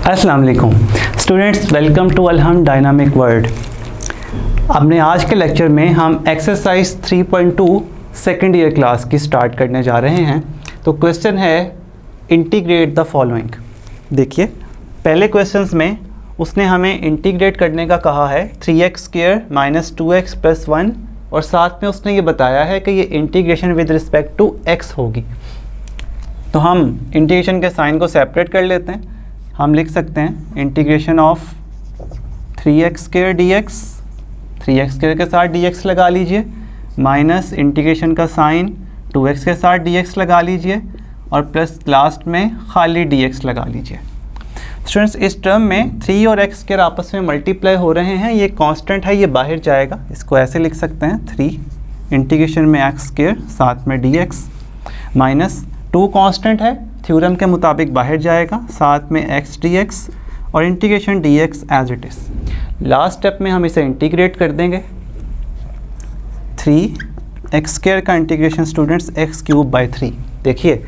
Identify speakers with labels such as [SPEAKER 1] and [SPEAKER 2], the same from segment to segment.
[SPEAKER 1] अस्सलाम वालेकुम students, welcome to Alham dynamic world. अपने आज के लेक्चर में हम एक्सरसाइज 3.2 सेकेंड ईयर क्लास की स्टार्ट करने जा रहे हैं। तो क्वेश्चन है इंटीग्रेट द फॉलोइंग। देखिए, पहले क्वेश्चंस में उसने हमें इंटीग्रेट करने का कहा है 3x² - 2x + 1 और साथ में उसने ये बताया है कि ये integration with respect to x होगी। तो हम इंटीग्रेशन के साइन को सेपरेट कर लेते हैं। हम लिख सकते हैं integration of 3x² dx, 3x² के साथ dx लगा लीजिए, माइनस इंटीग्रेशन का साइन 2x के साथ dx लगा लीजिए और प्लस लास्ट में खाली dx लगा लीजिए। स्टूडेंट्स, इस टर्म में 3 और x² आपस में मल्टीप्लाई हो रहे हैं। ये कांस्टेंट है, ये बाहर जाएगा। इसको ऐसे लिख सकते हैं 3 इंटीग्रेशन में x² साथ में dx माइनस 2 कांस्टेंट है, थ्योरम के मुताबिक बाहर जाएगा, साथ में x dx और integration dx as it is. Last step में हम इसे इंटीग्रेट कर देंगे। 3x² का इंटीग्रेशन स्टूडेंट्स x³ / 3। देखिए,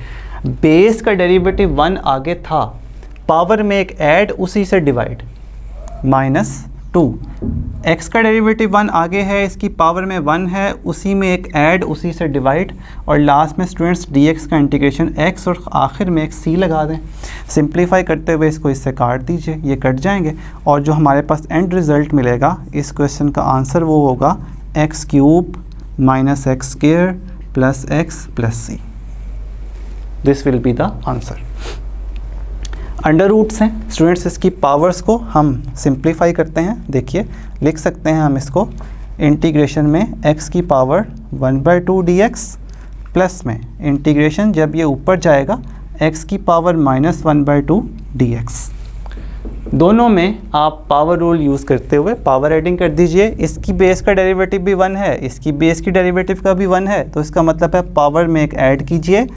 [SPEAKER 1] बेस का डेरिवेटिव 1 आगे था, पावर में एक ऐड उसी से डिवाइड, -2 x का डेरिवेटिव 1 आगे है, इसकी पावर में 1 है, उसी में एक ऐड उसी से डिवाइड और लास्ट में स्टूडेंट्स dx का इंटीग्रेशन x और आखिर में एक c लगा दें। सिंप्लीफाई करते हुए इसको इससे काट दीजिए, ये कट जाएंगे और जो हमारे पास एंड रिज़ल्ट मिलेगा इस क्वेश्चन का आंसर वो होगा x³ - x² + x + c। This will be the answer. Under roots हैं स्टूडेंट्स, इसकी पावर्स को हम सिंप्लीफाई करते हैं। देखिए, लिख सकते हैं हम इसको इंटीग्रेशन में x की पावर 1/2 dx प्लस में इंटीग्रेशन जब ये ऊपर जाएगा x की पावर -1/2 dx। दोनों में आप पावर रूल यूज़ करते हुए पावर एडिंग कर दीजिए। इसकी बेस का डेरिवेटिव भी 1 है, इसकी बेस की डेरिवेटिव का भी 1 है, तो इसका मतलब है पावर में एक ऐड कीजिए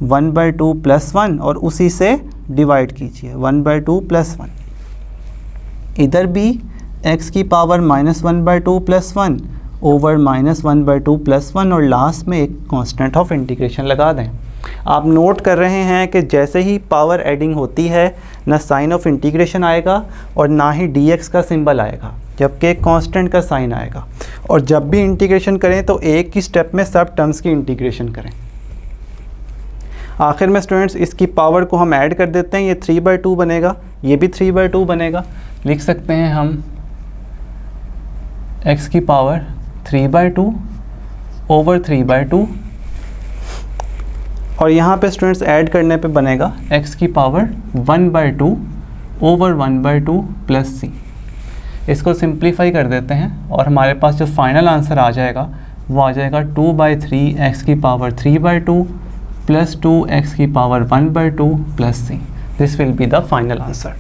[SPEAKER 1] 1/2 + 1 और उसी से डिवाइड कीजिए 1/2 + 1। इधर भी x की पावर -1/2 + 1 ओवर -1/2 + 1 और लास्ट में एक कांस्टेंट ऑफ इंटीग्रेशन लगा दें। आप नोट कर रहे हैं कि जैसे ही पावर एडिंग होती है ना साइन ऑफ इंटीग्रेशन आएगा और ना ही dx का सिंबल आएगा, जबकि एक कांस्टेंट का साइन आएगा। और जब भी इंटीग्रेशन करें तो एक ही स्टेप में सब टर्म्स की इंटीग्रेशन करें। आखिर में स्टूडेंट्स इसकी पावर को हम ऐड कर देते हैं, ये 3/2 बनेगा, ये भी 3/2 बनेगा। लिख सकते हैं हम x की पावर 3/2 ओवर 3/2 और यहाँ पे स्टूडेंट्स ऐड करने पे बनेगा x की पावर 1/2 ओवर 1/2 + c। इसको सिंप्लीफाई कर देते हैं और हमारे पास जो फाइनल आंसर आ जाएगा वो आ जाएगा 2/3 x की पावर 3/2 + 2x की power 1/2 + c। This will be the final answer.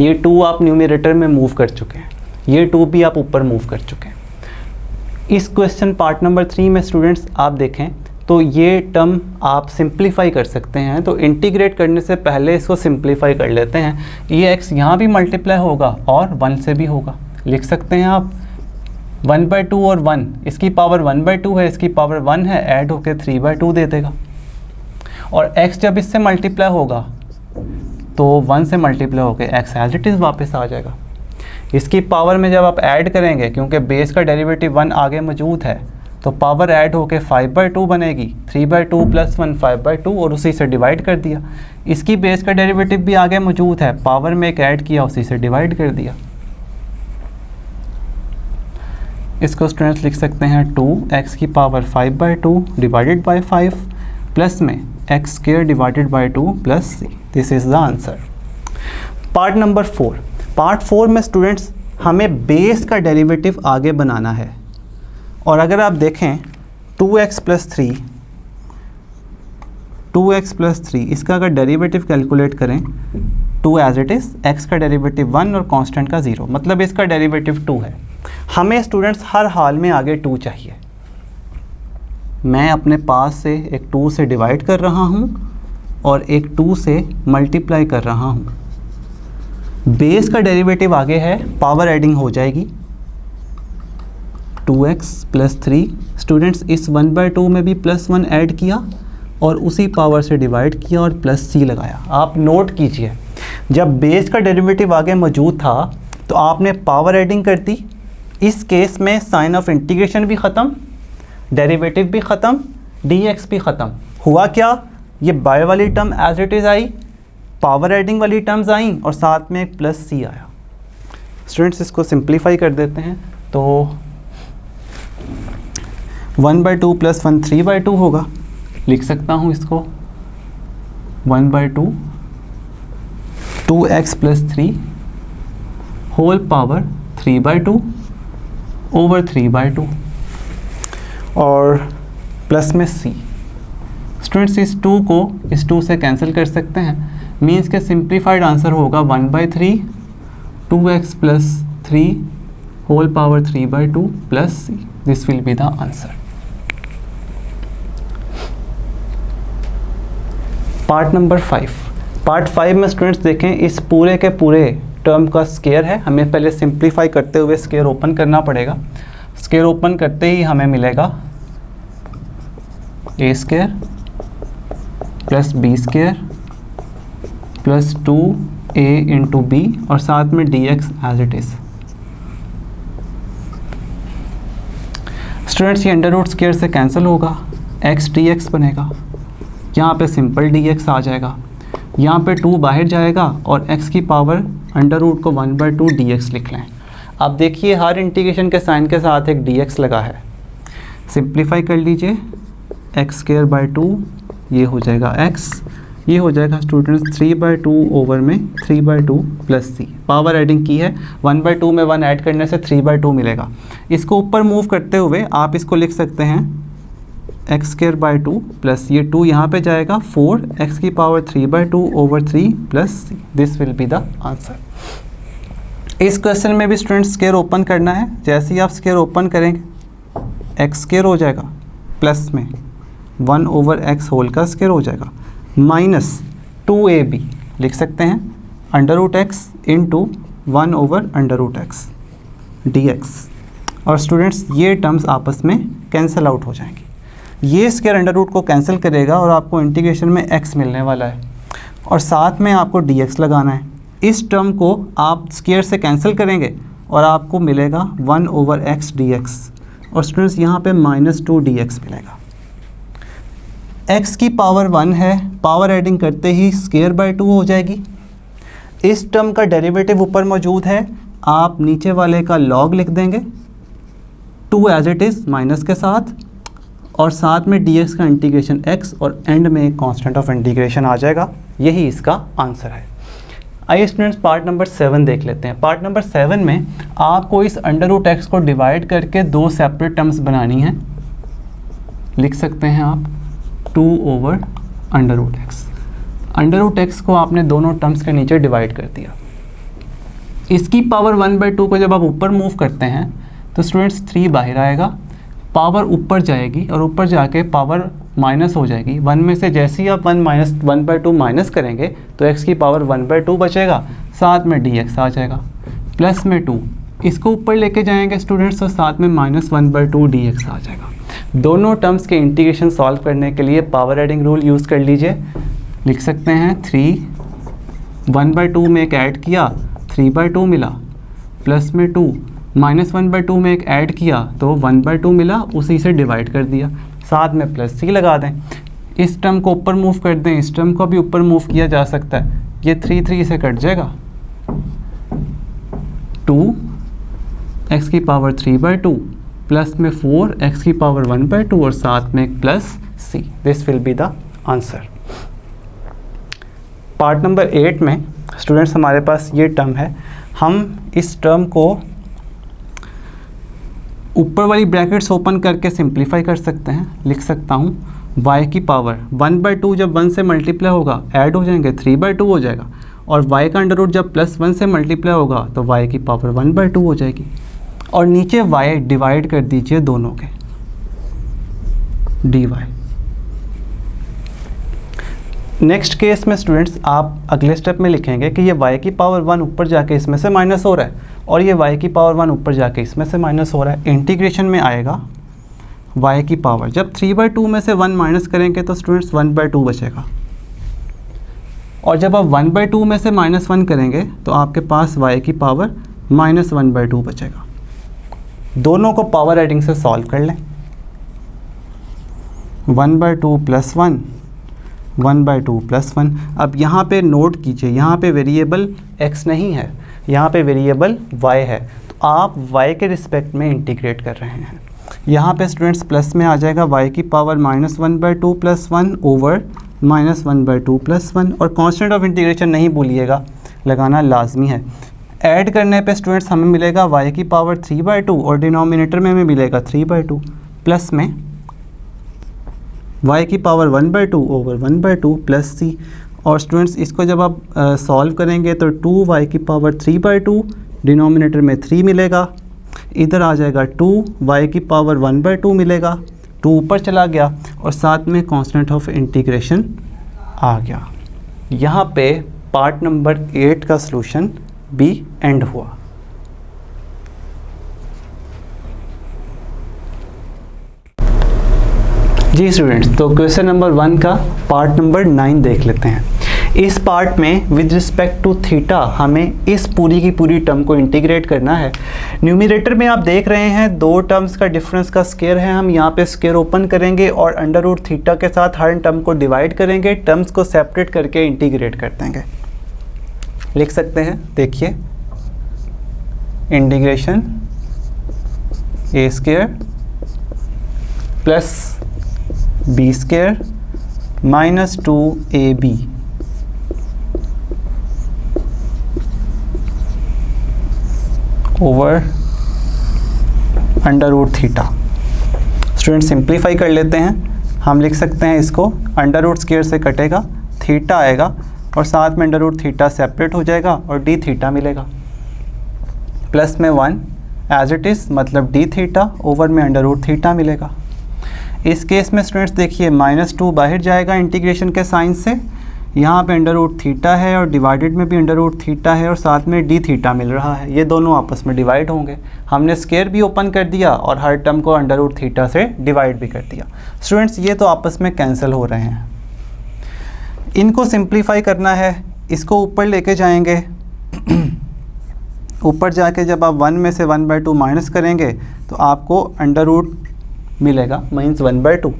[SPEAKER 1] ये 2 आप न्यूमरेटर में मूव कर चुके हैं, ये 2 भी आप ऊपर मूव कर चुके हैं। इस क्वेश्चन पार्ट नंबर 3 में स्टूडेंट्स आप देखें तो ये टर्म आप सिंप्लीफाई कर सकते हैं। तो इंटीग्रेट करने से पहले इसको सिंप्लीफाई कर लेते हैं। ये x यहाँ भी मल्टीप्लाई होगा और 1 से भी होगा। लिख सकते हैं आप 1/2 और 1, इसकी पावर 1/2 है, इसकी पावर 1 है, ऐड होकर 3/2 दे देगा। और x जब इससे मल्टीप्लाई होगा तो 1 से मल्टीप्लाई होकर x एज इट इज़ वापस आ जाएगा। इसकी पावर में जब आप ऐड करेंगे, क्योंकि बेस का डेरिवेटिव 1 आगे मौजूद है, तो पावर ऐड होकर 5/2 बनेगी। 3/2 + 1 5/2 और उसी से डिवाइड कर दिया। इसकी बेस का डेरिवेटिव भी आगे मौजूद है, पावर में एक ऐड किया, उसी से डिवाइड कर दिया। इसको स्टूडेंट्स लिख सकते हैं 2x की पावर 5/2 डिवाइडेड बाय 5 प्लस में x² divided by 2 + c। This is the answer. Part number 4। Part 4 में स्टूडेंट्स हमें बेस का डेरिवेटिव आगे बनाना है। और अगर आप देखें 2x + 3 इसका अगर डेरिवेटिव कैलकुलेट करें 2 एज इट इज़, x का डेरिवेटिव 1 और कांस्टेंट का 0, मतलब इसका डेरिवेटिव 2 है। हमें स्टूडेंट्स हर हाल में आगे 2 चाहिए। मैं अपने पास से एक 2 से डिवाइड कर रहा हूँ और एक 2 से मल्टीप्लाई कर रहा हूँ। बेस का डेरिवेटिव आगे है, पावर एडिंग हो जाएगी 2x + 3। स्टूडेंट्स इस 1/2 में भी +1 ऐड किया और उसी पावर से डिवाइड किया और +c लगाया। आप नोट कीजिए जब बेस का डेरिवेटिव आगे मौजूद था तो आपने पावर एडिंग कर दी। इस केस में साइन ऑफ इंटीग्रेशन भी ख़त्म, डेरिवेटिव भी ख़त्म, dx भी ख़त्म। हुआ क्या, ये बाय वाली टर्म एज इट इज़ आई, पावर एडिंग वाली टर्म्स आई और साथ में एक प्लस सी आया। स्टूडेंट्स इसको सिंप्लीफाई कर देते हैं तो 1/2 + 1 3/2 होगा। लिख सकता हूँ इसको 1/2 2x + 3 होल पावर 3/2 ओवर 3/2 और प्लस में c। स्टूडेंट्स इस 2 को इस 2 से कैंसिल कर सकते हैं, मीन्स के सिंप्लीफाइड आंसर होगा 1/3 2x + 3 whole power 3/2 plus c। This will be the answer. Part number 5। Part 5 में स्टूडेंट्स देखें, इस पूरे के पूरे टर्म का स्केयर है। हमें पहले सिंप्लीफाई करते हुए स्केयर ओपन करना पड़ेगा। स्केयर ओपन करते ही हमें मिलेगा a² + b² + 2a × b और साथ में dx as it is. Students ये अंडर रूट स्केयर से कैंसिल होगा, x dx बनेगा, यहाँ पे सिंपल dx आ जाएगा, यहाँ पे 2 बाहर जाएगा और x की पावर अंडर रूट को 1/2 dx लिख लें। अब देखिए हर इंटीग्रेशन के साइन के साथ एक dx लगा है। सिंप्लीफाई कर लीजिए, x²/2 ये हो जाएगा x, ये हो जाएगा स्टूडेंट्स 3/2 ओवर में 3/2 प्लस c। पावर एडिंग की है, 1/2 में 1 ऐड करने से 3/2 मिलेगा। इसको ऊपर मूव करते हुए आप इसको लिख सकते हैं x²/2 प्लस ये 2 यहाँ पे जाएगा 4 x की power 3/2 over 3 plus c। This will be the answer. इस क्वेश्चन में भी स्टूडेंट्स स्केयर ओपन करना है। जैसे ही आप स्केयर ओपन करेंगे x² हो जाएगा, प्लस में 1 ओवर x होल का स्केयर हो जाएगा, माइनस 2ab लिख सकते हैं √x into 1 over √x dx। और स्टूडेंट्स ये टर्म्स आपस में कैंसिल आउट हो जाएंगी। ये स्केयर अंडर रूट को कैंसिल करेगा और आपको इंटीग्रेशन में x मिलने वाला है और साथ में आपको dx लगाना है। इस टर्म को आप स्केयर से कैंसिल करेंगे और आपको मिलेगा 1 ओवर x dx और स्टूडेंट्स यहाँ पे -2 dx मिलेगा। x की पावर 1 है, पावर एडिंग करते ही स्केयर/2 हो जाएगी। इस टर्म का डेरिवेटिव ऊपर मौजूद है, आप नीचे वाले का लॉग लिख देंगे 2 एज इट इज़ माइनस के साथ और साथ में dx का इंटीग्रेशन x और एंड में एक कांस्टेंट ऑफ इंटीग्रेशन आ जाएगा। यही इसका आंसर है। आइए स्टूडेंट्स पार्ट नंबर 7 देख लेते हैं। पार्ट नंबर 7 में आपको इस √x को डिवाइड करके 2 सेपरेट टर्म्स बनानी है। लिख सकते हैं आप 2 ओवर √x। √x को आपने दोनों टर्म्स के नीचे डिवाइड कर दिया। इसकी पावर 1/2 को जब आप ऊपर मूव करते हैं तो स्टूडेंट्स 3 बाहर आएगा, पावर ऊपर जाएगी और ऊपर जाके पावर माइनस हो जाएगी। 1 में से जैसे ही आप 1/2 माइनस करेंगे तो x की पावर 1/2 बचेगा, साथ में dx आ जाएगा, प्लस में 2 इसको ऊपर लेके जाएंगे स्टूडेंट्स और साथ में -1/2 dx आ जाएगा। दोनों टर्म्स के इंटीग्रेशन सॉल्व करने के लिए पावर एडिंग रूल यूज़ कर लीजिए। लिख सकते हैं 3 1/2 में एक ऐड किया 3/2 मिला, प्लस में 2 -1/2 में एक ऐड किया तो 1/2 मिला, उसी से डिवाइड कर दिया, साथ में प्लस c लगा दें। इस टर्म को ऊपर मूव कर दें, इस टर्म को भी ऊपर मूव किया जा सकता है। ये 3 से कट जाएगा, 2 x की पावर 3/2 प्लस में 4 x की पावर 1/2 और साथ में एक plus c। This will be the answer. Part number 8 में स्टूडेंट्स हमारे पास ये टर्म है। हम इस टर्म को ऊपर वाली ब्रैकेट्स ओपन करके सिंप्लीफाई कर सकते हैं। लिख सकता हूँ y की पावर 1/2 जब 1 से मल्टीप्लाई होगा ऐड हो जाएंगे 3/2 हो जाएगा, और y का अंडर रूट जब +1 से मल्टीप्लाई होगा तो y की पावर 1/2 हो जाएगी। और नीचे y डिवाइड कर दीजिए दोनों के dy। नेक्स्ट केस में स्टूडेंट्स आप अगले स्टेप में लिखेंगे कि ये y की पावर 1 ऊपर जाके इसमें से माइनस हो रहा है और ये y की पावर 1 ऊपर जाके इसमें से माइनस हो रहा है। इंटीग्रेशन में आएगा y की पावर, जब 3/2 में से 1 माइनस करेंगे तो स्टूडेंट्स 1/2 बचेगा, और जब आप 1/2 में से -1 करेंगे तो आपके पास y की पावर -1/2 बचेगा। दोनों को पावर एडिंग से सॉल्व कर लें। 1/2 + 1, 1/2 + 1। अब यहाँ पे नोट कीजिए, यहाँ पे वेरिएबल x नहीं है, यहाँ पे वेरिएबल y है, तो आप y के रिस्पेक्ट में इंटीग्रेट कर रहे हैं। यहाँ पे स्टूडेंट्स प्लस में आ जाएगा y की पावर -1/2 + 1 ओवर -1/2 + 1, और कांस्टेंट ऑफ इंटीग्रेशन नहीं भूलिएगा, लगाना लाजमी है। ऐड करने पे स्टूडेंट्स हमें मिलेगा y की पावर 3/2 और डिनोमिनेटर में हमें मिलेगा 3/2, प्लस में y की पावर 1/2 ओवर 1/2 + c। और स्टूडेंट्स इसको जब आप सॉल्व करेंगे तो 2y की पावर 3/2, डिनोमिनेटर में 3 मिलेगा, इधर आ जाएगा 2y की पावर 1/2 मिलेगा, 2 ऊपर चला गया और साथ में कांस्टेंट ऑफ इंटीग्रेशन आ गया। यहाँ पे पार्ट नंबर 8 का सॉल्यूशन भी एंड हुआ। जी स्टूडेंट्स, तो क्वेश्चन नंबर 1 का पार्ट नंबर 9 देख लेते हैं। इस पार्ट में विद रिस्पेक्ट टू थीटा हमें इस पूरी की पूरी टर्म को इंटीग्रेट करना है। न्यूमरेटर में आप देख रहे हैं 2 टर्म्स का डिफरेंस का स्क्वायर है, हम यहाँ पे स्क्वायर ओपन करेंगे और अंडर थीटा के साथ हर टर्म को डिवाइड करेंगे, टर्म्स को सेपरेट करके इंटीग्रेट कर देंगे। लिख सकते हैं, देखिए integration a² plus b² minus 2ab over under theta. Student simplify कर लेते हैं, हम लिख सकते हैं इसको अंडर स्क्वायर से कटेगा, थीटा आएगा और साथ में अंडर थीटा सेपरेट हो जाएगा और डी थीटा मिलेगा, प्लस में 1 एज इट इज़, मतलब डी थीटा ओवर में अंडर थीटा मिलेगा। इस केस में स्टूडेंट्स देखिए -2 बाहर जाएगा इंटीग्रेशन के साइन से, यहाँ पे अंडर थीटा है और डिवाइडेड में भी अंडर थीटा है और साथ में डी थीटा मिल रहा है, ये दोनों आपस में डिवाइड होंगे। हमने स्क्वायर भी ओपन कर दिया और हर टर्म को अंडर थीटा से डिवाइड भी कर दिया। स्टूडेंट्स ये तो आपस में कैंसिल हो रहे हैं, इनको सिंप्लीफाई करना है, इसको ऊपर लेके जाएंगे। ऊपर जाके जब आप 1 में से 1/2 माइनस करेंगे तो आपको अंडर मिलेगा, मीन्स 1/2,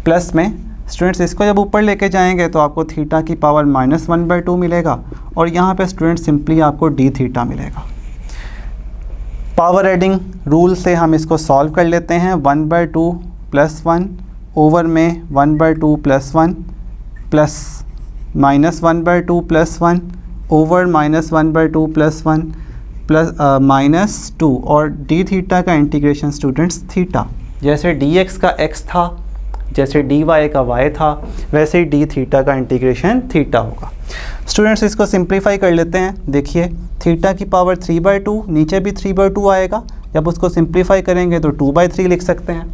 [SPEAKER 1] प्लस में स्टूडेंट्स इसको जब ऊपर लेके जाएंगे तो आपको थीटा की पावर -1/2 मिलेगा और यहाँ पे स्टूडेंट्स सिंपली आपको डी थीटा मिलेगा। पावर एडिंग रूल से हम इसको सॉल्व कर लेते हैं। 1/2 + 1 ओवर में 1/2 + 1 प्लस -1/2 + 1 ओवर -1/2 + 1 प्लस -2 और डी थीटा का इंटीग्रेशन स्टूडेंट्स थीटा, जैसे dx का x था, जैसे dy का y था, वैसे ही डी थीटा का इंटीग्रेशन थीटा होगा। स्टूडेंट्स इसको सिंप्लीफाई कर लेते हैं, देखिए थीटा की पावर 3/2, नीचे भी 3/2 आएगा, जब उसको सिंप्लीफाई करेंगे तो 2/3 लिख सकते हैं,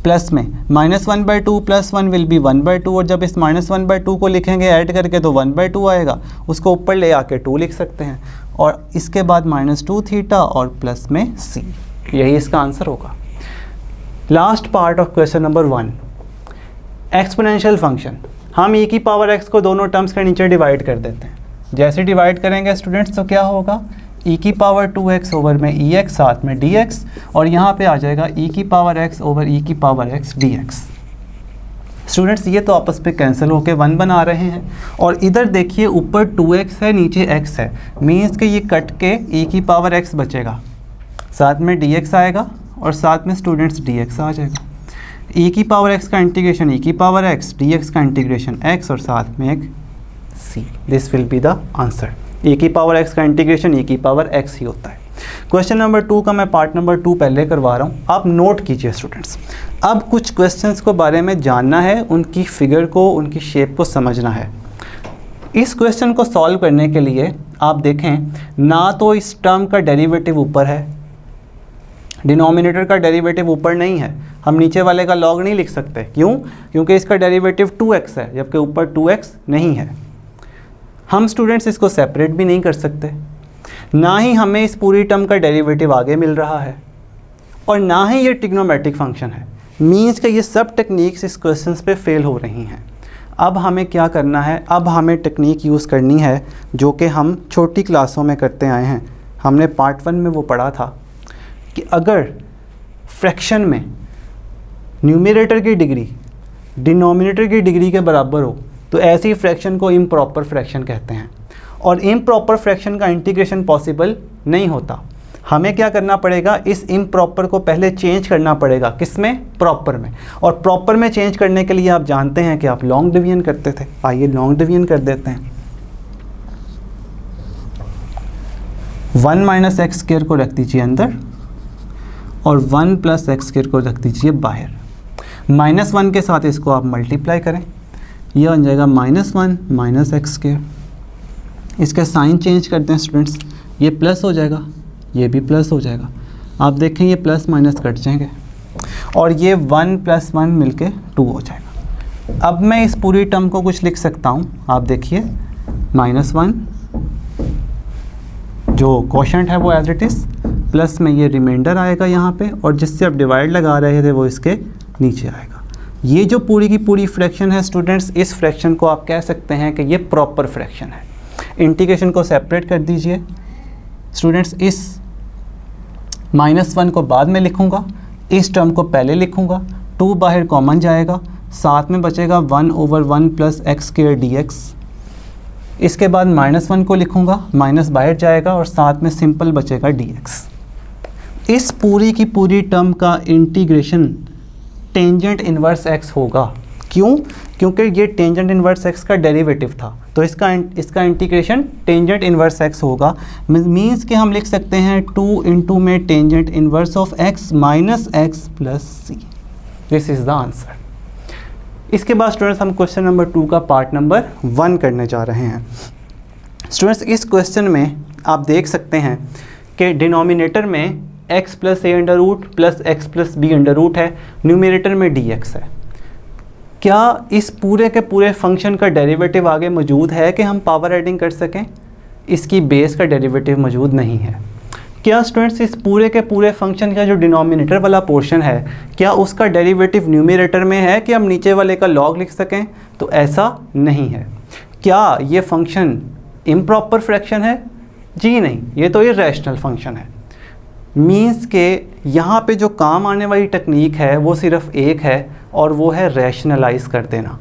[SPEAKER 1] प्लस में -1/2 + 1 विल बी 1/2 और जब इस -1/2 को लिखेंगे ऐड करके तो 1/2 आएगा, उसको ऊपर ले आके 2 लिख सकते हैं और इसके बाद -2 थीटा और प्लस में c, यही इसका आंसर होगा। Last part of question number 1, exponential function. हम e की पावर x को दोनों टर्म्स के नीचे डिवाइड कर देते हैं, जैसे डिवाइड करेंगे स्टूडेंट्स तो क्या होगा, e की पावर 2x ओवर में ex साथ में dx और यहाँ पे आ जाएगा e की पावर x ओवर e की पावर x dx। स्टूडेंट्स ये तो आपस में कैंसिल होके 1 बना रहे हैं और इधर देखिए ऊपर 2x है नीचे x है, मीन्स कि ये कट के e की पावर x बचेगा, साथ में dx आएगा और साथ में स्टूडेंट्स dx आ जाएगा। e की पावर x का इंटीग्रेशन e की पावर x, dx का इंटीग्रेशन x और साथ में एक c, this will be the answer. e की पावर x का इंटीग्रेशन e की पावर x ही होता है। क्वेश्चन नंबर 2 का मैं पार्ट नंबर 2 पहले करवा रहा हूँ, आप नोट कीजिए स्टूडेंट्स। अब कुछ क्वेश्चंस को बारे में जानना है, उनकी फिगर को, उनकी शेप को समझना है। इस क्वेश्चन को सॉल्व करने के लिए आप देखें, ना तो इस टर्म का डेरिवेटिव ऊपर है, डिनोमिनेटर का डेरिवेटिव ऊपर नहीं है, हम नीचे वाले का लॉग नहीं लिख सकते, क्यों? क्योंकि इसका डेरिवेटिव 2x है जबकि ऊपर 2x नहीं है। हम स्टूडेंट्स इसको सेपरेट भी नहीं कर सकते, ना ही हमें इस पूरी टर्म का डेरिवेटिव आगे मिल रहा है और ना ही ये ट्रिग्नोमेट्रिक फंक्शन है, मीन्स कि ये सब टेक्निक्स इस क्वेश्चंस पे फेल हो रही हैं। अब हमें क्या करना है, अब हमें टेक्निक यूज़ करनी है जो कि हम छोटी क्लासों में करते आए हैं। हमने पार्ट 1 में वो पढ़ा था कि अगर फ्रैक्शन में न्यूमरेटर की डिग्री डिनोमिनेटर की डिग्री के बराबर हो तो ऐसी फ्रैक्शन को इम्प्रॉपर फ्रैक्शन कहते हैं। और इम्प्रॉपर फ्रैक्शन का इंटीग्रेशन पॉसिबल नहीं होता। हमें क्या करना पड़ेगा, इस इम्प्रॉपर को पहले चेंज करना पड़ेगा, किसमें, प्रॉपर में। और प्रॉपर में चेंज करने के लिए आप जानते हैं कि आप लॉन्ग डिवीजन करते थे। आइए लॉन्ग डिवीजन कर देते हैं। 1 माइनस एक्स स्क्वायर को रख दीजिए अंदर और 1 प्लस एक्स स्क्वायर को रख दीजिए बाहर। -1 के साथ इसको आप मल्टीप्लाई करें, यह बन जाएगा -1 माइनस एक्स स्क्वायर। इसका साइन चेंज करते हैं स्टूडेंट्स, ये प्लस हो जाएगा, ये भी प्लस हो जाएगा। आप देखें ये प्लस माइनस कट जाएंगे और ये 1 + 1 मिलके 2 हो जाएगा। अब मैं इस पूरी टर्म को कुछ लिख सकता हूँ, आप देखिए -1 जो क्वोशंट है वो एज इट इज़, प्लस में ये रिमाइंडर आएगा यहाँ पे और जिससे आप डिवाइड लगा रहे थे वो इसके नीचे आएगा। ये जो पूरी की पूरी फ्रैक्शन है स्टूडेंट्स, इस फ्रैक्शन को आप कह सकते हैं कि ये प्रॉपर फ्रैक्शन है। इंटीग्रेशन को सेपरेट कर दीजिए स्टूडेंट्स, इस -1 को बाद में लिखूंगा, इस टर्म को पहले लिखूंगा, 2 बाहर कॉमन जाएगा, साथ में बचेगा 1/1 प्लस एक्स स्क्वायर dx। इसके बाद -1 को लिखूंगा, माइनस बाहर जाएगा और साथ में सिंपल बचेगा dx। इस पूरी की पूरी टर्म का इंटीग्रेशन टेंजेंट इन्वर्स x होगा। क्यों? क्योंकि ये टेंजेंट इन्वर्स x का डेरिवेटिव था, तो इसका इंटीग्रेशन टेंजेंट इन्वर्स x होगा। मीन्स कि हम लिख सकते हैं 2 इंटू में tangent inverse of x minus x plus c। This is the answer. इसके बाद स्टूडेंट्स हम क्वेश्चन नंबर 2 का पार्ट नंबर 1 करने जा रहे हैं। स्टूडेंट्स इस क्वेश्चन में आप देख सकते हैं कि डिनोमिनेटर में x + a under root plus x + b under root है, न्यूमरेटर में dx है। क्या इस पूरे के पूरे फंक्शन का डेरिवेटिव आगे मौजूद है कि हम पावर एडिंग कर सकें? इसकी बेस का डेरिवेटिव मौजूद नहीं है। क्या स्टूडेंट्स इस पूरे के पूरे फंक्शन का जो डिनोमिनेटर वाला पोर्शन है, क्या उसका डेरिवेटिव न्यूमरेटर में है कि हम नीचे वाले का लॉग लिख सकें? तो ऐसा नहीं है। क्या ये फंक्शन इम्प्रॉपर फ्रैक्शन है? जी नहीं, ये तो इर्रेशनल फंक्शन है। मीन्स के यहाँ पे जो काम आने वाली टेक्निक है वो सिर्फ एक है और वो है रैशनलाइज कर देना।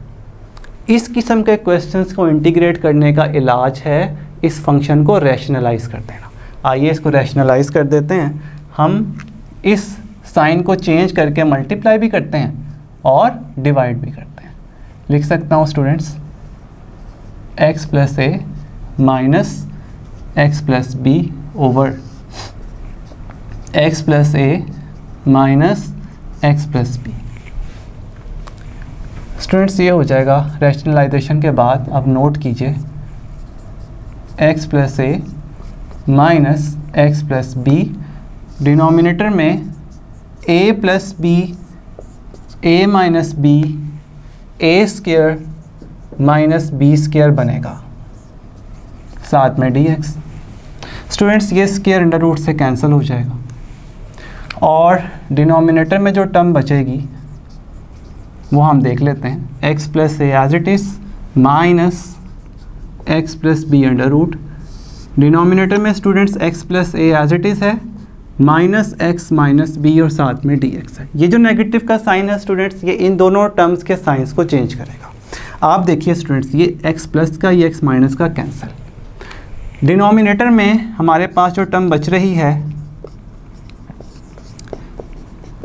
[SPEAKER 1] इस किस्म के क्वेश्चंस को इंटीग्रेट करने का इलाज है इस फंक्शन को रैशनलाइज कर देना। आइए इसको रैशनलाइज कर देते हैं। हम इस साइन को चेंज करके मल्टीप्लाई भी करते हैं और डिवाइड भी करते हैं। लिख सकता हूँ students x + a minus x + b over x + a minus x + b। Students ये हो जाएगा रैशनलाइजेशन के बाद। अब नोट कीजिए x + a minus x + b, denominator में a + b, a minus b, a² minus b² बनेगा, साथ में dx। स्टूडेंट्स ये स्क्वायर अंडर रूट से कैंसिल हो जाएगा और डिनोमिनेटर में जो टर्म बचेगी वो हम देख लेते हैं। x + a as it is minus x + b under root. Denominator में students x + a as it is है, माइनस x माइनस b और साथ में dx है। ये जो नेगेटिव का साइन है स्टूडेंट्स, ये इन दोनों टर्म्स के साइंस को चेंज करेगा। आप देखिए स्टूडेंट्स, ये x प्लस का, ये x माइनस का कैंसिल। डिनोमिनेटर में हमारे पास जो टर्म बच रही है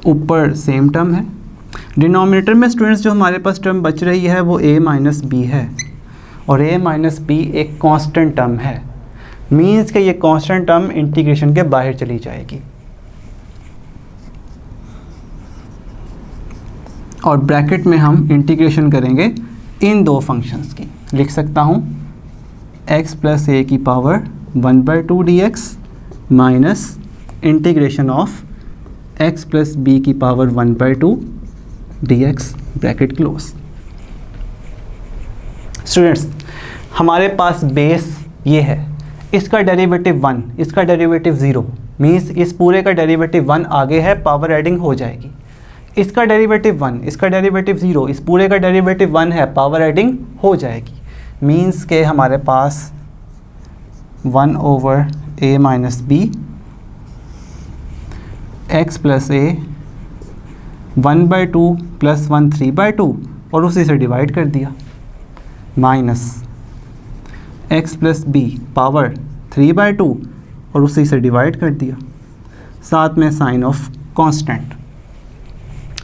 [SPEAKER 1] ऊपर सेम टर्म है। डिनोमिनेटर में स्टूडेंट्स जो हमारे पास टर्म बच रही है वो a माइनस b है और a माइनस b एक कांस्टेंट टर्म है। मीन्स कि ये कांस्टेंट टर्म इंटीग्रेशन के बाहर चली जाएगी और ब्रैकेट में हम इंटीग्रेशन करेंगे इन दो फंक्शंस की। लिख सकता हूँ x + a की power 1/2 dx minus integration of x + b की power 1/2 dx, bracket close. Students हमारे पास बेस ये है, इसका डेरिवेटिव 1, इसका डेरिवेटिव 0, मीन्स इस पूरे का डेरिवेटिव 1 आगे है, पावर एडिंग हो जाएगी। इसका डेरिवेटिव 1, इसका डेरिवेटिव 0, इस पूरे का डेरिवेटिव 1 है, पावर एडिंग हो जाएगी। मीन्स के हमारे पास 1 over a minus b x plus a 1/2 plus 1 3/2 और उसी से डिवाइड कर दिया, minus x plus b power 3/2 और उसी से डिवाइड कर दिया, साथ में साइन ऑफ कांस्टेंट।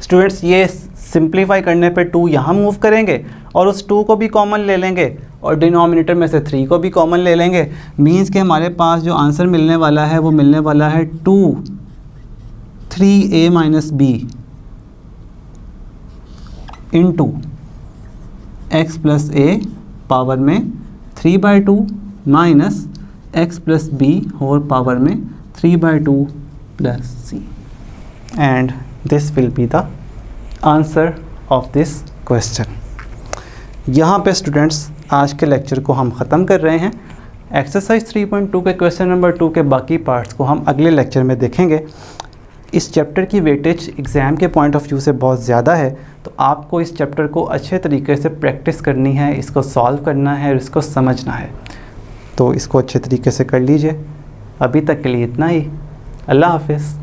[SPEAKER 1] स्टूडेंट्स ये सिंप्लीफाई करने पे 2 यहाँ मूव करेंगे और उस 2 को भी कॉमन ले लेंगे और डिनोमिनेटर में से 3 को भी कॉमन ले लेंगे। मीन्स के हमारे पास जो आंसर मिलने वाला है वो मिलने वाला है 3a minus B into X plus A power में 3/2 minus X plus B whole power में 3/2 plus C, and this will be the answer of this question. यहाँ पे स्टूडेंट्स आज के लेक्चर को हम ख़त्म कर रहे हैं। एक्सरसाइज 3.2 के क्वेश्चन नंबर 2 के बाकी पार्ट्स को हम अगले लेक्चर में देखेंगे। इस चैप्टर की वेटेज एग्ज़ाम के पॉइंट ऑफ व्यू से बहुत ज़्यादा है, तो आपको इस चैप्टर को अच्छे तरीके से प्रैक्टिस करनी है, इसको सॉल्व करना है और इसको समझना है। तो इसको अच्छे तरीके से कर लीजिए। अभी तक के लिए इतना ही। अल्लाह हाफ़िज़।